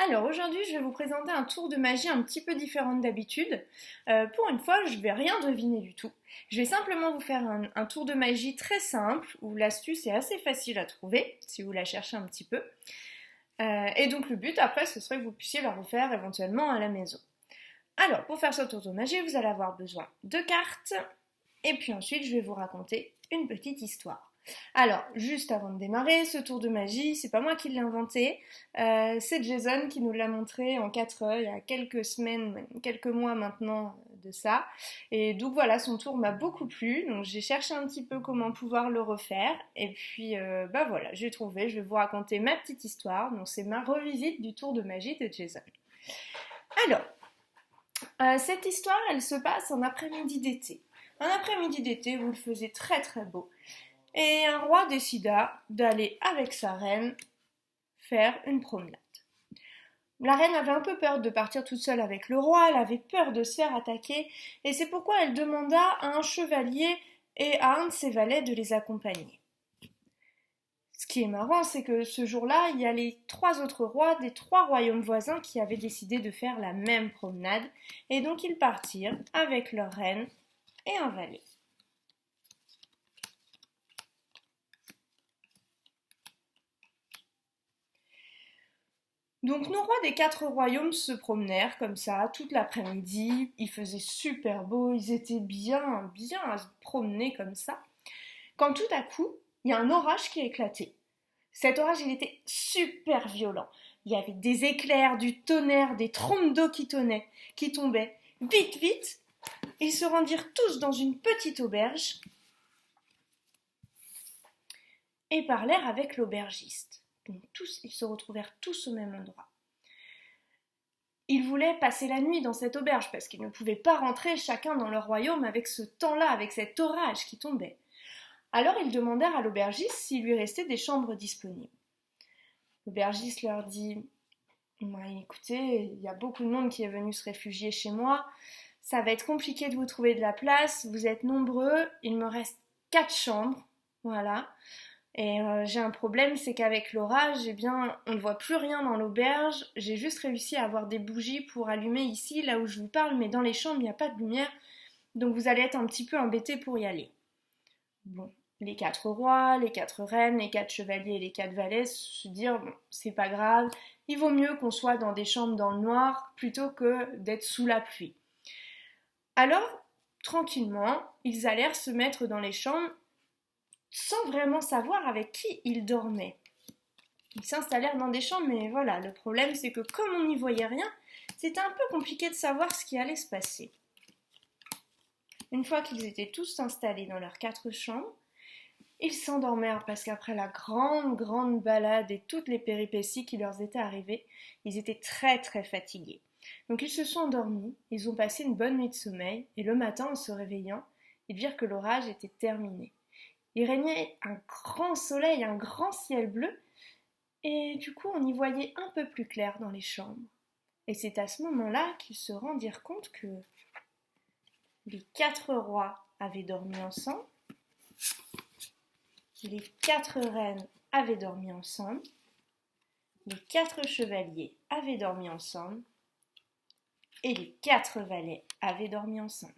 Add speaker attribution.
Speaker 1: Alors aujourd'hui, je vais vous présenter un tour de magie un petit peu différent d'habitude. Pour une fois, je ne vais rien deviner du tout. Je vais simplement vous faire un tour de magie très simple où l'astuce est assez facile à trouver si vous la cherchez un petit peu. Et donc le but après, ce serait que vous puissiez la refaire éventuellement à la maison. Alors pour faire ce tour de magie, vous allez avoir besoin de cartes et puis ensuite je vais vous raconter une petite histoire. Alors, juste avant de démarrer, ce tour de magie, c'est pas moi qui l'ai inventé, c'est Jason qui nous l'a montré en 4 heures, il y a quelques semaines, quelques mois maintenant de ça. Et donc voilà, son tour m'a beaucoup plu, donc j'ai cherché un petit peu comment pouvoir le refaire. Et puis, voilà, j'ai trouvé, je vais vous raconter ma petite histoire, donc c'est ma revisite du tour de magie de Jason. Alors, cette histoire, elle se passe en après-midi d'été. Un après-midi d'été où il faisait très très beau. Et un roi décida d'aller avec sa reine faire une promenade. La reine avait un peu peur de partir toute seule avec le roi, elle avait peur de se faire attaquer, et c'est pourquoi elle demanda à un chevalier et à un de ses valets de les accompagner. Ce qui est marrant, c'est que ce jour-là, il y a les 3 autres rois des 3 royaumes voisins qui avaient décidé de faire la même promenade, et donc ils partirent avec leur reine et un valet. Donc nos rois des 4 royaumes se promenèrent comme ça toute l'après-midi, il faisait super beau, ils étaient bien à se promener comme ça, quand tout à coup, il y a un orage qui a éclaté. Cet orage, il était super violent. Il y avait des éclairs, du tonnerre, des trompes d'eau qui tombaient. Vite, vite, ils se rendirent tous dans une petite auberge et parlèrent avec l'aubergiste. Donc ils se retrouvèrent tous au même endroit. Ils voulaient passer la nuit dans cette auberge parce qu'ils ne pouvaient pas rentrer chacun dans leur royaume avec ce temps-là, avec cet orage qui tombait. Alors ils demandèrent à l'aubergiste s'il lui restait des chambres disponibles. L'aubergiste leur dit écoutez, il y a beaucoup de monde qui est venu se réfugier chez moi, ça va être compliqué de vous trouver de la place, vous êtes nombreux, il me reste 4 chambres, voilà. Et j'ai un problème, c'est qu'avec l'orage, on ne voit plus rien dans l'auberge. J'ai juste réussi à avoir des bougies pour allumer ici, là où je vous parle, mais dans les chambres, il n'y a pas de lumière. Donc vous allez être un petit peu embêtés pour y aller. Bon, les 4 rois, les 4 reines, les 4 chevaliers et les 4 valets se dirent, c'est pas grave, il vaut mieux qu'on soit dans des chambres dans le noir plutôt que d'être sous la pluie. Alors, tranquillement, ils allèrent se mettre dans les chambres sans vraiment savoir avec qui ils dormaient. Ils s'installèrent dans des chambres, mais voilà, le problème c'est que comme on n'y voyait rien, c'était un peu compliqué de savoir ce qui allait se passer. Une fois qu'ils étaient tous installés dans leurs 4 chambres, ils s'endormèrent parce qu'après la grande balade et toutes les péripéties qui leur étaient arrivées, ils étaient très très fatigués. Donc ils se sont endormis, ils ont passé une bonne nuit de sommeil, et le matin en se réveillant, ils virent que l'orage était terminé. Il régnait un grand soleil, un grand ciel bleu, et du coup on y voyait un peu plus clair dans les chambres. Et c'est à ce moment-là qu'ils se rendirent compte que les 4 rois avaient dormi ensemble, les 4 reines avaient dormi ensemble, les 4 chevaliers avaient dormi ensemble, et les 4 valets avaient dormi ensemble.